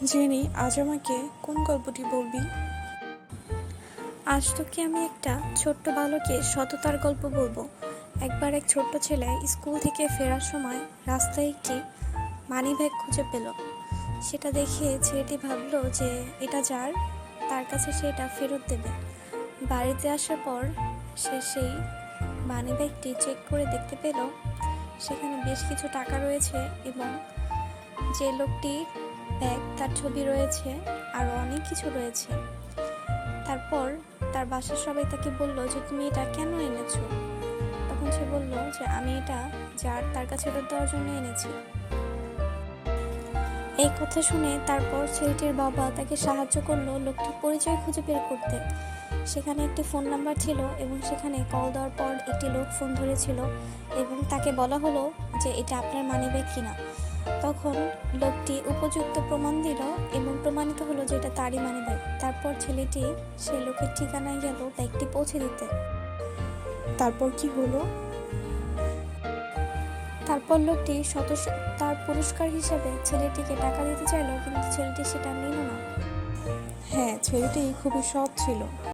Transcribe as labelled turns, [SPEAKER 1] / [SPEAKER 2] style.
[SPEAKER 1] Jenny, আজ আমাকে কোন গল্পটি বলবি?
[SPEAKER 2] আজ তোকে আমি একটা ছোট্ট বালকের সততার গল্প বলবো। একবার এক ছোট্ট ছেলে স্কুল থেকে ফেরার সময় রাস্তায় একটি মানিব্যাগ খুঁজে পেল। সেটা দেখে ছেলেটি ভাবলো যে এটা যার, তার কাছে সে এটা ফেরত দেবে। বাড়িতে আসার পর সে সেই মানিব্যাগটি চেক করে দেখতে পেল সেখানে বেশ কিছু টাকা রয়েছে এবং যে লোকটির ব্যাগ তার ছবি রয়েছে, আরও অনেক কিছু রয়েছে। তারপর তার বাসার সবাই তাকে বলল যে তুমি এটা কেন এনেছো। তখন সে বলল যে আমি এটা যার, তার কাছে ফেরত দেওয়ার জন্য এনেছি। এই কথা শুনে তারপর ছেলেটির বাবা তাকে সাহায্য করলো লোকটির পরিচয় খুঁজে বের করতে। সেখানে একটি ফোন নাম্বার ছিল এবং সেখানে কল দেওয়ার পর একটি লোক ফোন ধরেছিল এবং তাকে বলা হলো যে এটা আপনার মানিব্যাগ কিনা। তখন লোকটি উপযুক্ত প্রমাণ দিল এবং প্রমাণিত হলো যে এটা তারই মানিব্যাগ। তারপর ছেলেটি সেই লোকের ঠিকানায় গেল ব্যাগটি পৌঁছে দিতে।
[SPEAKER 1] তারপর কি হলো?
[SPEAKER 2] তারপর লোকটি তার পুরস্কার হিসেবে ছেলেটিকে টাকা দিতে চাইলো, কিন্তু ছেলেটি সেটা নিল না।
[SPEAKER 1] হ্যাঁ, ছেলেটি খুবই সৎ ছিল।